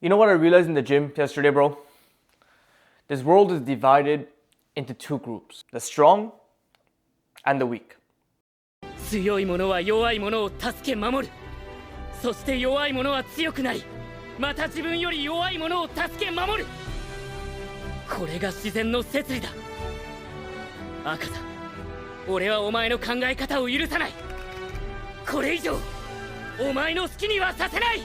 You know what I realized in the gym yesterday, bro? This world is divided into two groups, the strong and the weak. 強い者は弱い者を助け守る。そして弱い者は強くなり、また自分より弱い者を助け守る。これが自然の摂理だ。赤座、俺はお前の考え方を許さない。これ以上、お前の好きにはさせない。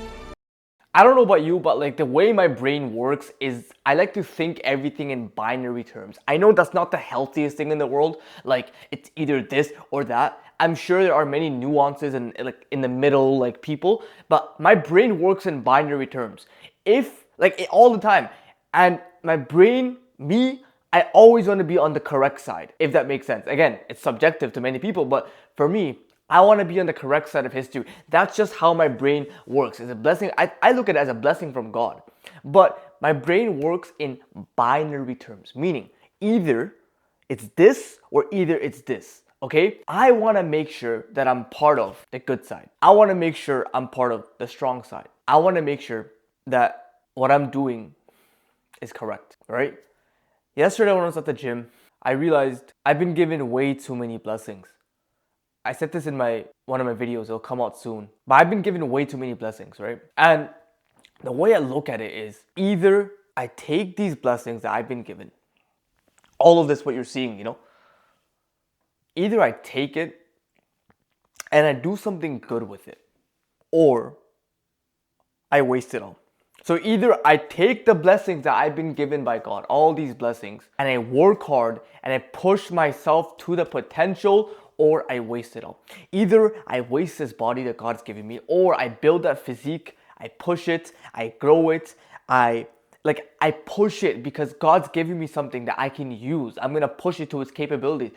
I don't know about you, but like the way my brain works is I like to think everything in binary terms. I know that's not the healthiest thing in the world. Like it's either this or that. I'm sure there are many nuances and like in the middle, like people, but my brain works in binary terms. If like all the time, and my brain, me, I always want to be on the correct side, if that makes sense. Again, it's subjective to many people, but for me, I want to be on the correct side of history. That's just how my brain works. It's a blessing. I look at it as a blessing from God. But my brain works in binary terms, meaning either it's this or either it's this. Okay? I want to make sure that I'm part of the good side. I want to make sure I'm part of the strong side. I want to make sure that what I'm doing is correct, right? Yesterday when I was at the gym, I realized I've been given way too many blessings. I said this in one of my videos, it'll come out soon. But I've been given way too many blessings, right? And the way I look at it is either I take these blessings that I've been given, all of this, what you're seeing, either I take it and I do something good with it, or I waste it all. So either I take the blessings that I've been given by God, all these blessings, and I work hard and I push myself to the potential, or I waste it all. Either I waste this body that God's given me, or I build that physique, I push it, I grow it, I push it because God's giving me something that I can use. I'm gonna push it to its capabilities.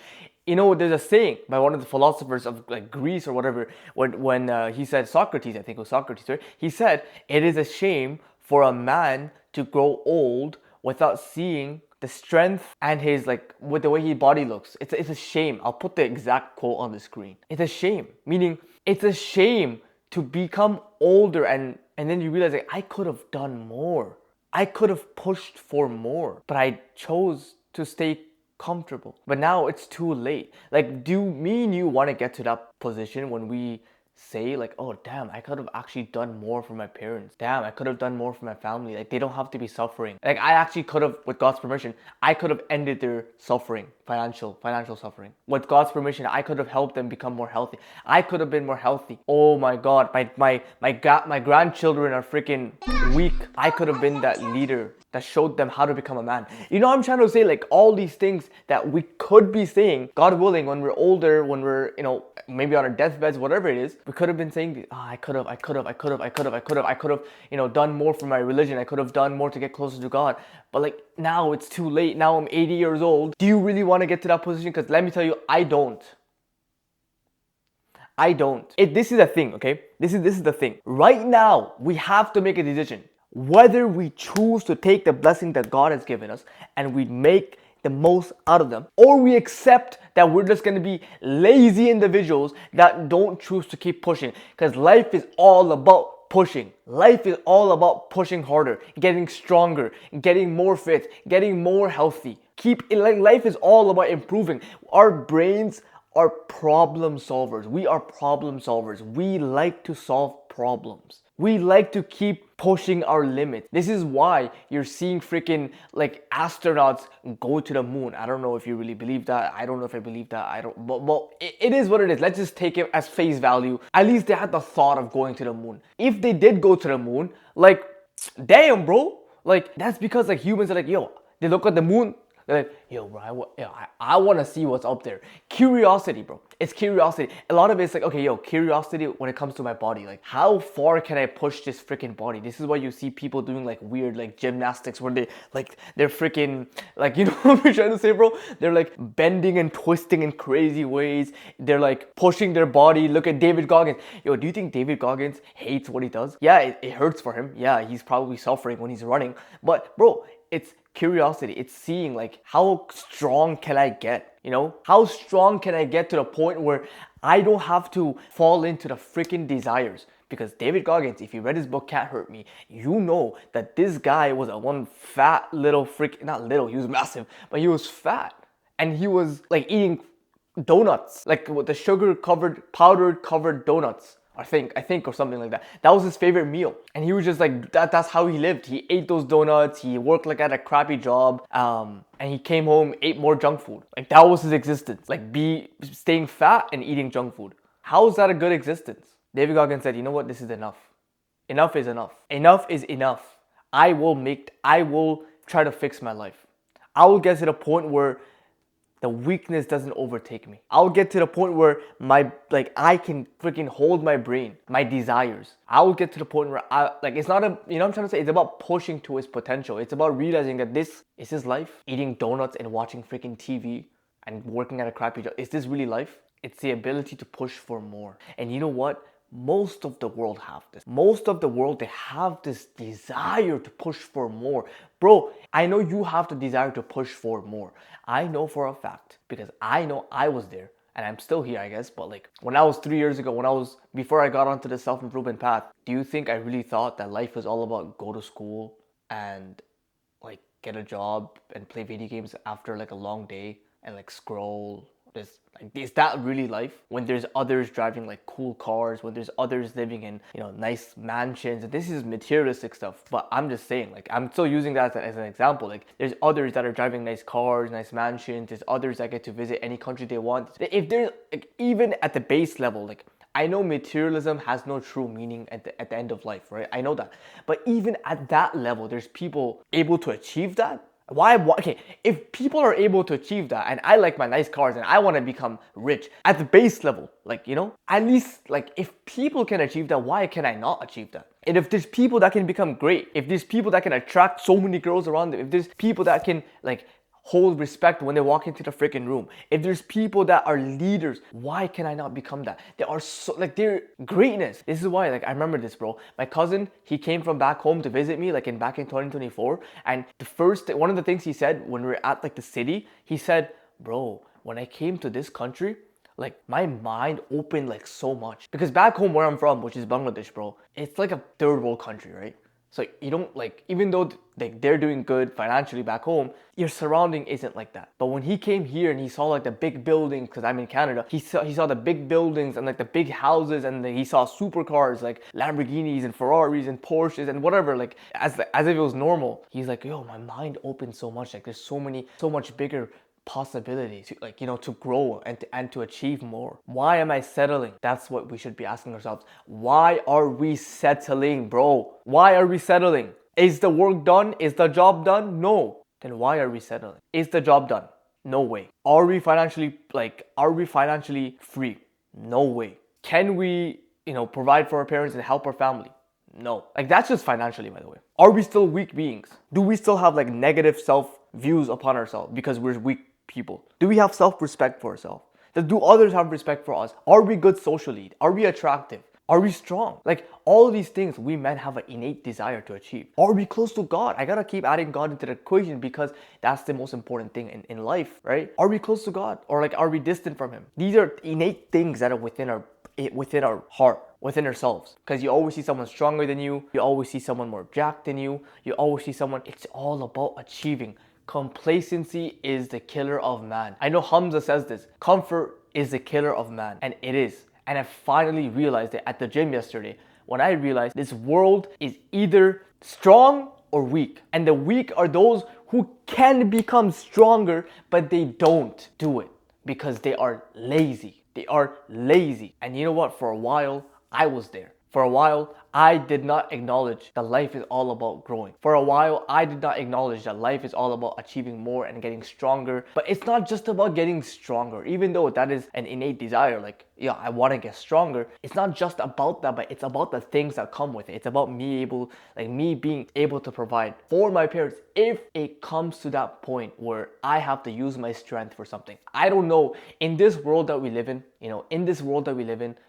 There's a saying by one of the philosophers of like Greece or whatever, when he said, Socrates, I think it was Socrates, right? He said, it is a shame for a man to grow old without seeing the strength and his with the way his body looks. It's a shame. I'll put the exact quote on the screen. It's a shame, meaning it's a shame to become older and then you realize I could have done more. I could have pushed for more, but I chose to stay comfortable. But now it's too late. Do me and you want to get to that position when we say oh damn, I could have actually done more for my parents. Damn, I could have done more for my family. They don't have to be suffering. I actually could have, with God's permission, I could have ended their suffering, financial suffering. With God's permission, I could have helped them become more healthy. I could have been more healthy. Oh my God, my grandchildren are freaking weak. I could have been that leader that showed them how to become a man. You know what I'm trying to say? All these things that we could be saying, God willing, when we're older, when we're, maybe on our deathbeds, whatever it is, we could have been saying, I could have, done more for my religion. I could have done more to get closer to God. But now it's too late. Now I'm 80 years old. Do you really want to get to that position? Because let me tell you, I don't. This is the thing, okay? This is the thing. Right now, we have to make a decision. Whether we choose to take the blessing that God has given us and we make the most out of them, or we accept that we're just going to be lazy individuals that don't choose to keep pushing. Because life is all about pushing. Life is all about pushing harder, getting stronger, getting more fit, getting more healthy. Life is all about improving. Our brains are problem solvers. We are problem solvers. We like to solve problems. We like to keep pushing our limits. This is why you're seeing freaking astronauts go to the moon. I don't know if you really believe that. I don't know if I believe that. But it is what it is. Let's just take it as face value. At least they had the thought of going to the moon. If they did go to the moon, damn, bro. That's because humans are yo, they look at the moon. They're yo, bro, I want to see what's up there. Curiosity, bro. It's curiosity. A lot of it's okay, yo, curiosity when it comes to my body. How far can I push this freaking body? This is why you see people doing weird gymnastics where they're freaking you know what I'm trying to say, bro? They're bending and twisting in crazy ways. They're pushing their body. Look at David Goggins. Yo, do you think David Goggins hates what he does? Yeah, it hurts for him. Yeah, he's probably suffering when he's running. But bro, it's curiosity. It's seeing how strong can I get? How strong can I get to the point where I don't have to fall into the freaking desires? Because David Goggins, if you read his book Can't Hurt Me, you know that this guy was a one fat little freak, not little, he was massive, but he was fat. And he was like eating donuts, like with the sugar covered, powdered covered donuts. I think, or something like that. That was his favorite meal. And he was just like, that's how he lived. He ate those donuts, he worked like at a crappy job, and he came home, ate more junk food. Like that was his existence. Like staying fat and eating junk food. How is that a good existence? David Goggins said, you know what, this is enough. Enough is enough. Enough is enough. I will try to fix my life. I will get to the point where the weakness doesn't overtake me. I'll get to the point where I can freaking hold my brain, my desires. I will get to the point where it's not you know what I'm trying to say? It's about pushing to his potential. It's about realizing that this is his life. Eating donuts and watching freaking TV and working at a crappy job. Is this really life? It's the ability to push for more. And you know what? Most of the world have this. Most of the world, they have this desire to push for more. Bro, I know you have the desire to push for more. I know for a fact, because I know I was there, and I'm still here, I guess, but like when I was 3 years ago, before I got onto the self-improvement path, do you think I really thought that life was all about go to school and like get a job and play video games after like a long day and like scroll? Is that really life? When there's others driving like cool cars, when there's others living in, you know, nice mansions. This is materialistic stuff, but I'm just saying, like, I'm still using that as an example. Like, there's others that are driving nice cars, nice mansions. There's others that get to visit any country they want. If there's like, even at the base level, like, I know materialism has no true meaning at the end of life, right? I know that, but even at that level, there's people able to achieve that. Why? Okay, if people are able to achieve that, and I like my nice cars and I want to become rich at the base level, like, you know, at least like if people can achieve that, why can I not achieve that? And if there's people that can become great, if there's people that can attract so many girls around them, if there's people that can like hold respect when they walk into the freaking room, if there's people that are leaders, why can I not become that? They are so, like, they're greatness. This is why, like, I remember this, bro. My cousin, he came from back home to visit me, like back in 2024, and one of the things he said when we were at like the city, he said, bro, when I came to this country, like my mind opened like so much. Because back home where I'm from, which is Bangladesh, bro, it's like a third world country, right? So you don't like, even though like they're doing good financially back home, your surrounding isn't like that. But when he came here and he saw like the big buildings, because I'm in Canada, he saw the big buildings and like the big houses, and he saw supercars like Lamborghinis and Ferraris and Porsches and whatever, like as if it was normal. He's like, yo, my mind opened so much. Like there's so much bigger possibilities, like, you know, to grow and to achieve more. Why am I settling? That's what we should be asking ourselves. Why are we settling, bro? Why are we settling? Is the work done? Is the job done? No. Then why are we settling? Is the job done? No way. Are we financially free? No way. Can we, you know, provide for our parents and help our family? No. Like that's just financially, by the way. Are we still weak beings? Do we still have like negative self views upon ourselves because we're weak people? Do we have self-respect for ourselves? Do others have respect for us? Are we good socially? Are we attractive? Are we strong? Like all of these things we men have an innate desire to achieve. Are we close to God? I gotta keep adding God into the equation because that's the most important thing in life, right? Are we close to God? Or like, are we distant from Him? These are innate things that are within our heart, within ourselves. Because you always see someone stronger than you. You always see someone more jacked than you. You always see someone, it's all about achieving. Complacency is the killer of man. I know Hamza says this. Comfort is the killer of man. And it is. And I finally realized it at the gym yesterday when I realized this world is either strong or weak. And the weak are those who can become stronger, but they don't do it because they are lazy. They are lazy. And you know what? For a while, I was there. For a while, I did not acknowledge that life is all about growing. For a while, I did not acknowledge that life is all about achieving more and getting stronger. But it's not just about getting stronger, even though that is an innate desire. Like, yeah, I want to get stronger. It's not just about that, but it's about the things that come with it. It's about me being able to provide for my parents if it comes to that point where I have to use my strength for something. I don't know, in this world that we live in,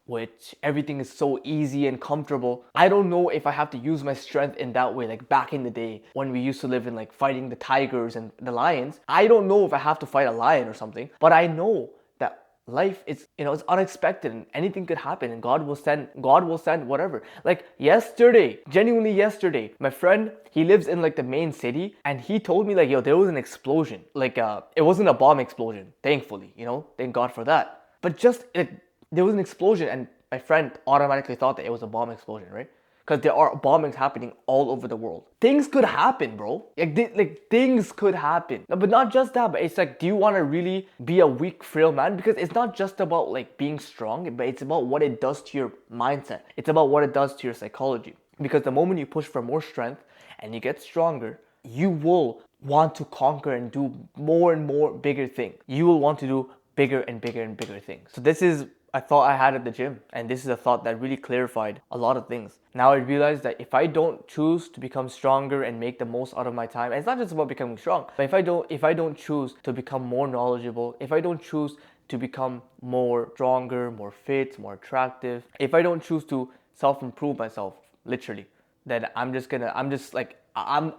which everything is so easy and comfortable, I don't know if I have to use my strength in that way, like back in the day when we used to live in like fighting the tigers and the lions. I don't know if I have to fight a lion or something, but I know that life is, it's unexpected and anything could happen, and God will send whatever. Like yesterday, genuinely yesterday, my friend, he lives in like the main city, and he told me like, yo, there was an explosion. Like it wasn't a bomb explosion, thankfully, thank God for that. But just like there was an explosion, and my friend automatically thought that it was a bomb explosion, right? Because there are bombings happening all over the world. Things could happen, bro. Like things could happen. No, but not just that, but it's like, do you want to really be a weak, frail man? Because it's not just about like being strong, but it's about what it does to your mindset. It's about what it does to your psychology. Because the moment you push for more strength and you get stronger, you will want to conquer and do more and more bigger things. You will want to do bigger and bigger and bigger things. So this is a thought I had at the gym, and this is a thought that really clarified a lot of things. Now I realize that if I don't choose to become stronger and make the most out of my time, and it's not just about becoming strong, but if I don't choose to become more knowledgeable, if I don't choose to become more stronger, more fit, more attractive, if I don't choose to self-improve myself, literally, then I'm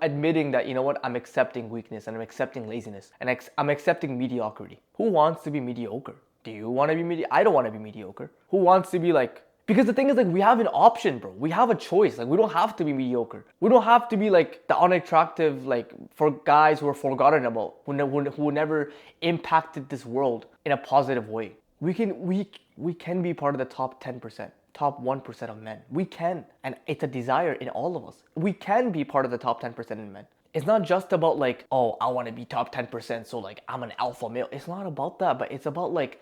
admitting that, I'm accepting weakness, and I'm accepting laziness, and I'm accepting mediocrity. Who wants to be mediocre? Do you want to be mediocre? I don't want to be mediocre. Who wants to be like... Because the thing is, like, we have an option, bro. We have a choice. Like, we don't have to be mediocre. We don't have to be like the unattractive, like, for guys who are forgotten about, who never impacted this world in a positive way. We can be part of the top 10%, top 1% of men. We can. And it's a desire in all of us. We can be part of the top 10% in men. It's not just about like, oh, I want to be top 10%, so like I'm an alpha male. It's not about that, but it's about like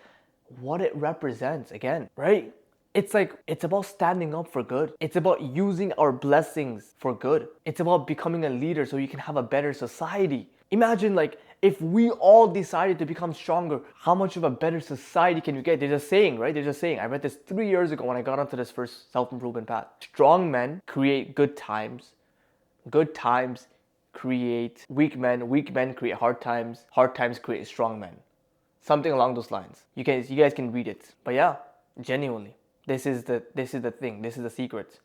what it represents again, right? It's like, it's about standing up for good. It's about using our blessings for good. It's about becoming a leader so you can have a better society. Imagine like if we all decided to become stronger, how much of a better society can you get? There's a saying, right? There's a saying. I read this 3 years ago when I got onto this first self-improvement path. Strong men create good times. Good times create weak men create hard times create strong men. Something along those lines. You guys can read it. But yeah, genuinely, this is the thing. This is the secret.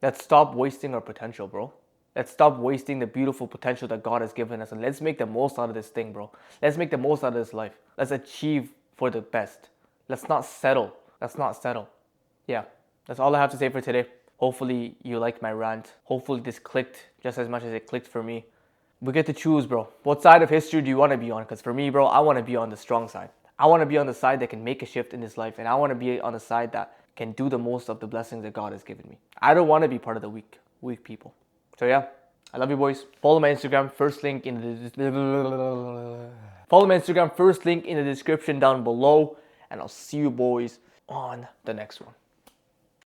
Let's stop wasting our potential, bro. Let's stop wasting the beautiful potential that God has given us, and let's make the most out of this thing, bro. Let's make the most out of this life. Let's achieve for the best. Let's not settle. Yeah, that's all I have to say for today. Hopefully you liked my rant. Hopefully this clicked just as much as it clicked for me. We get to choose, bro. What side of history do you want to be on? Because for me, bro, I want to be on the strong side. I want to be on the side that can make a shift in this life, and I want to be on the side that can do the most of the blessings that God has given me. I don't want to be part of the weak people. So yeah, I love you, boys. Follow my Instagram, first link in the description down below, and I'll see you boys on the next one.